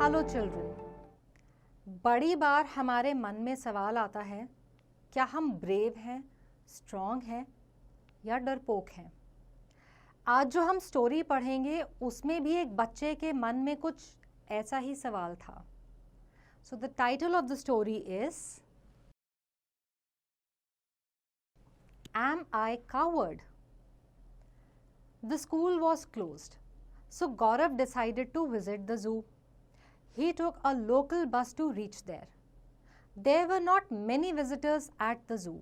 Hello children, बड़ी बार हमारे मन में सवाल आता है, क्या हम ब्रेव हैं, स्ट्रॉन्ग हैं या डरपोक हैं। आज जो हम स्टोरी पढ़ेंगे उसमें भी एक बच्चे के मन में कुछ ऐसा ही सवाल था। So the title of the story is Am I coward? The school was closed, so Gaurav decided to visit the zoo. He took a local bus to reach there. There were not many visitors at the zoo.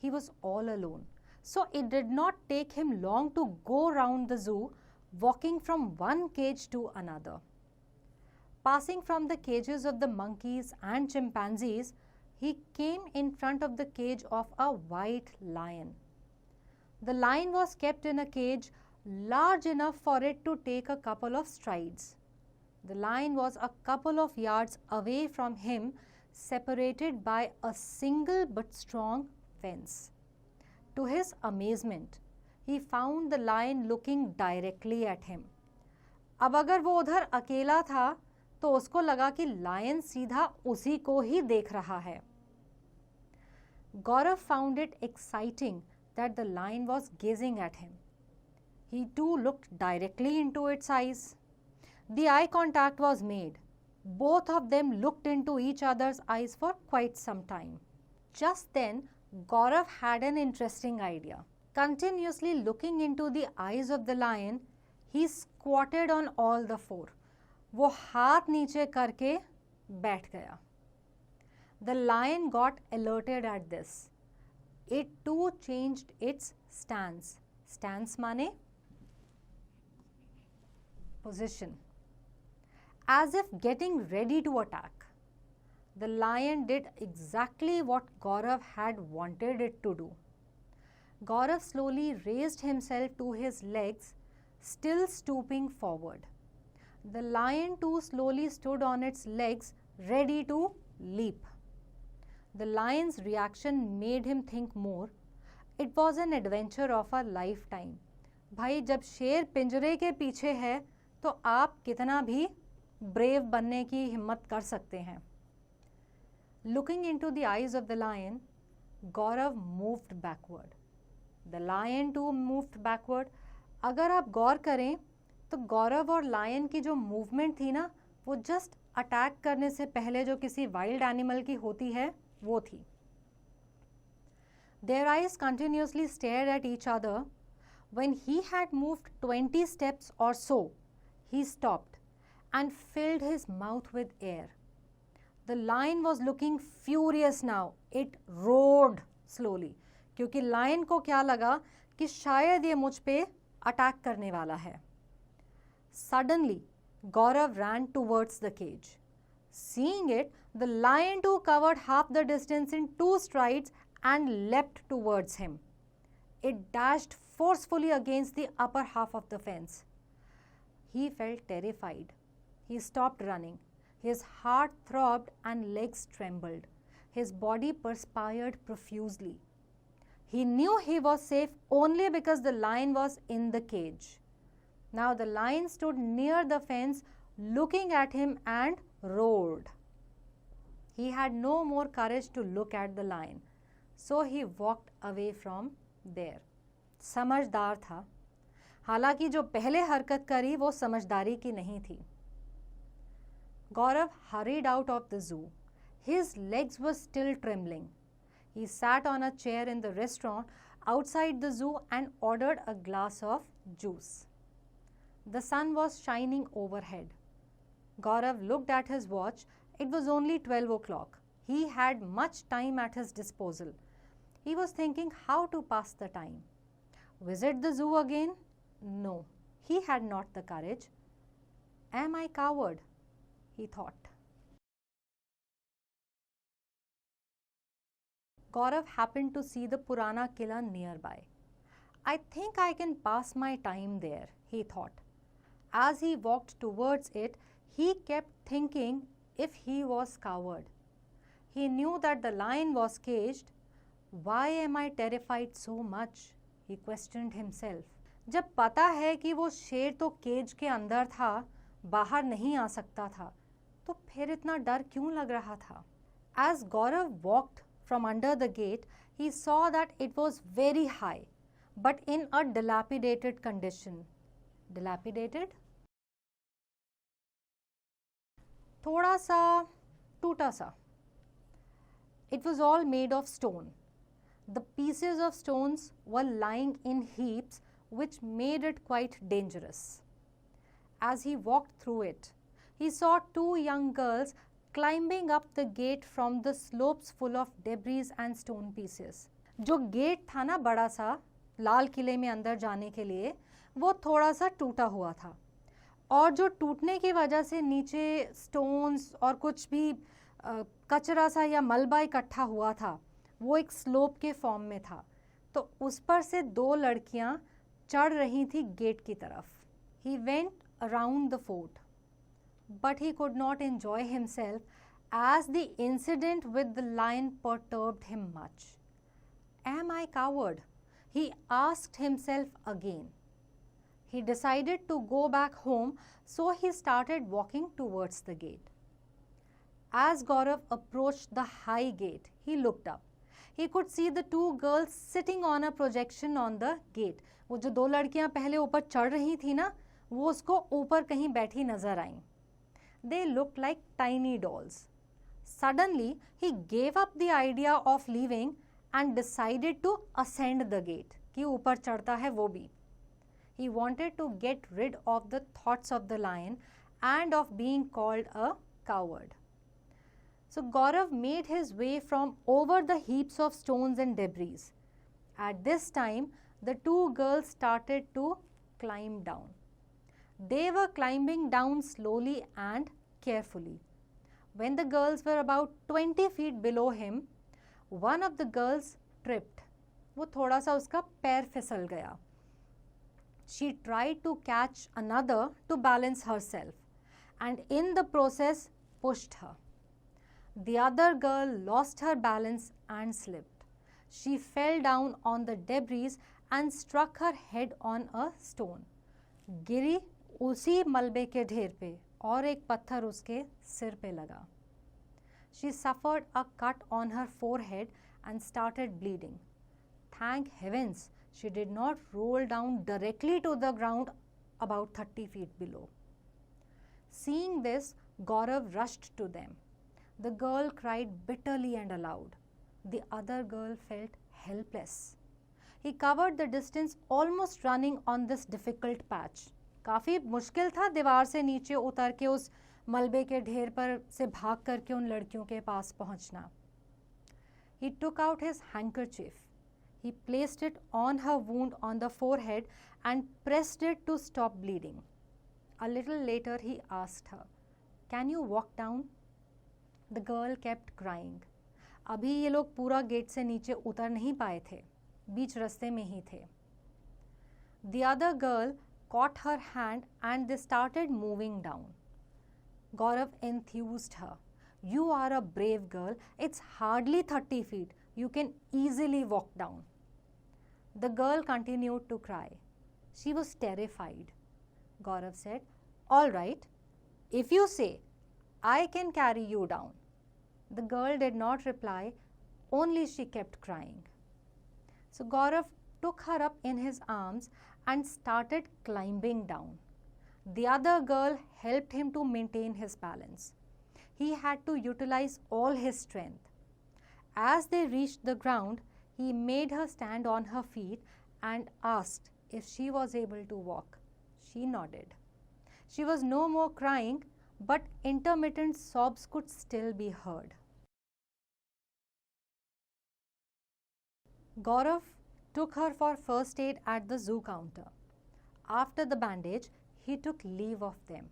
He was all alone, so it did not take him long to go round the zoo, walking from one cage to another. Passing from the cages of the monkeys and chimpanzees, he came in front of the cage of a white lion. The lion was kept in a cage large enough for it to take a couple of strides. The lion was a couple of yards away from him, separated by a single but strong fence. To his amazement, he found the lion looking directly at him. अब अगर वो उधर अकेला था तो उसको लगा कि लायन सीधा उसी को ही देख रहा है। Gaurav found it exciting that the lion was gazing at him. He too looked directly into its eyes. The eye contact was made. Both of them looked into each other's eyes for quite some time. Just then, Gaurav had an interesting idea. Continuously looking into the eyes of the lion, he squatted on all the four. वो हाथ नीचे करके बैठ गया. The lion got alerted at this. It too changed its stance. Stance माने position. As if getting ready to attack. The lion did exactly what Gaurav had wanted it to do. Gaurav slowly raised himself to his legs, still stooping forward. The lion too slowly stood on its legs, ready to leap. The lion's reaction made him think more. It was an adventure of a lifetime. भाई जब शेर पिंजरे के पीछे है तो आप कितना भी ब्रेव बनने की हिम्मत कर सकते हैं। Looking into the eyes of the lion, Gaurav moved backward. The lion too moved backward. अगर आप गौर करें तो गौरव और लायन की जो मूवमेंट थी ना, वो जस्ट अटैक करने से पहले जो किसी वाइल्ड एनिमल की होती है वो थी. Their eyes continuously stared at each other. When he had moved 20 steps or so, he stopped and filled his mouth with air. The lion was looking furious now. It roared slowly. क्योंकि lion को क्या लगा कि शायद ये मुझ पे attack करने वाला है. Suddenly, Gaurav ran towards the cage. Seeing it, the lion too covered half the distance in 2 strides and leapt towards him. It dashed forcefully against the upper half of the fence. He felt terrified. He stopped running. His heart throbbed and legs trembled. His body perspired profusely. He knew he was safe only because the lion was in the cage. Now the lion stood near the fence, looking at him and roared. He had no more courage to look at the lion, so he walked away from there. समझदार था, हालांकि जो पहले हरकत करी वो समझदारी की नहीं थी. Gaurav hurried out of the zoo. His legs were still trembling. He sat on a chair in the restaurant outside the zoo and ordered a glass of juice. The sun was shining overhead. Gaurav looked at his watch. It was only 12 o'clock. He had much time at his disposal. He was thinking how to pass the time. Visit the zoo again? No, he had not the courage. Am I coward? He thought. Gaurav happened to see the Purana Killa nearby. I think I can pass my time there, he thought. As he walked towards it, he kept thinking if he was coward. He knew that the lion was caged. Why am I terrified so much? He questioned himself. जब पता है कि वो शेर तो cage के अंदर था, बाहर नहीं आ सकता था, तो फिर इतना डर क्यों लग रहा था? As Gaurav walked from under the gate, he saw that it was very high, but in a dilapidated condition. Dilapidated? थोड़ा सा टूटा सा. It was all made of stone. The pieces of stones were lying in heaps, which made it quite dangerous. As he walked through it, he saw two young girls climbing up the gate from the slopes full of debris and stone pieces. जो gate था ना बड़ा सा लाल किले में अंदर जाने के लिए, वो थोड़ा सा टूटा हुआ था, और जो टूटने की वजह से नीचे स्टोन्स और कुछ भी कचरा सा या मलबा इकट्ठा हुआ था, वो एक स्लोप के फॉर्म में था. तो उस पर से दो लड़कियां चढ़ रही थी गेट की तरफ. He went around the fort, but he could not enjoy himself as the incident with the lion perturbed him much. Am I coward? He asked himself again. He decided to go back home, so he started walking towards the gate. As Gaurav approached the high gate, he looked up. He could see the two girls sitting on a projection on the gate. वो जो दो लड़कियां पहले ऊपर चढ़ रही थी ना, वो उसको ऊपर कहीं बैठी नजर आईं. They looked like tiny dolls. Suddenly, he gave up the idea of leaving and decided to ascend the gate. कि ऊपर चढ़ता है वो भी. He wanted to get rid of the thoughts of the lion and of being called a coward. So Gaurav made his way from over the heaps of stones and debris. At this time, the two girls started to climb down. They were climbing down slowly and carefully. When the girls were about 20 feet below him, one of the girls tripped. वो थोड़ा सा उसका पैर फिसल गया. She tried to catch another to balance herself, and in the process pushed her. The other girl lost her balance and slipped. She fell down on the debris and struck her head on a stone. गिरी उसी मलबे के ढेर पे और एक पत्थर उसके सिर पे लगा. She suffered a cut on her forehead and started bleeding. Thank heavens, she did not roll down directly to the ground about 30 feet below. Seeing this, Gaurav rushed to them. The girl cried bitterly and aloud. The other girl felt helpless. He covered the distance almost running on this difficult patch. काफ़ी मुश्किल था दीवार से नीचे उतर के उस मलबे के ढेर पर से भाग करके उन लड़कियों के पास पहुंचना. He took out his handkerchief. He placed it on her wound on the forehead and pressed it to stop bleeding. A little later he asked her, "Can you walk down?" The girl kept crying. अभी ये लोग पूरा gate से नीचे उतर नहीं पाए थे, बीच रास्ते में ही थे. The other girl caught her hand and they started moving down. Gaurav enthused her. "You are a brave girl. It's hardly 30 feet. You can easily walk down." The girl continued to cry. She was terrified. Gaurav said, "All right, if you say, I can carry you down." The girl did not reply, only she kept crying. So Gaurav took her up in his arms and started climbing down. The other girl helped him to maintain his balance. He had to utilize all his strength. As they reached the ground, he made her stand on her feet and asked if she was able to walk. She nodded. She was no more crying, but intermittent sobs could still be heard. Gaurav took her for first aid at the zoo counter. After the bandage, he took leave of them.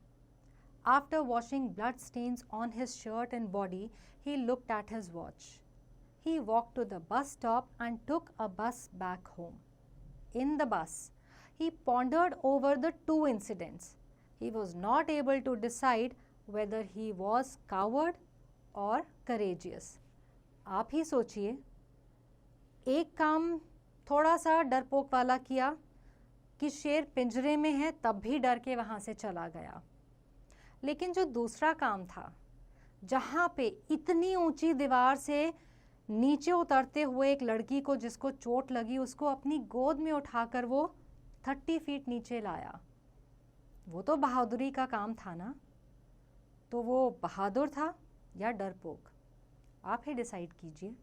After washing blood stains on his shirt and body, he looked at his watch. He walked to the bus stop and took a bus back home. In the bus, he pondered over the two incidents. He was not able to decide whether he was coward or courageous. आप ही सोचिए, एक काम थोड़ा सा डरपोक वाला किया कि शेर पिंजरे में है तब भी डर के वहाँ से चला गया, लेकिन जो दूसरा काम था जहाँ पे इतनी ऊंची दीवार से नीचे उतरते हुए एक लड़की को जिसको चोट लगी उसको अपनी गोद में उठाकर वो 30 फीट नीचे लाया। वो तो बहादुरी का काम था ना। तो वो बहादुर था या डरपोक? आप ही डिसाइड कीजिए।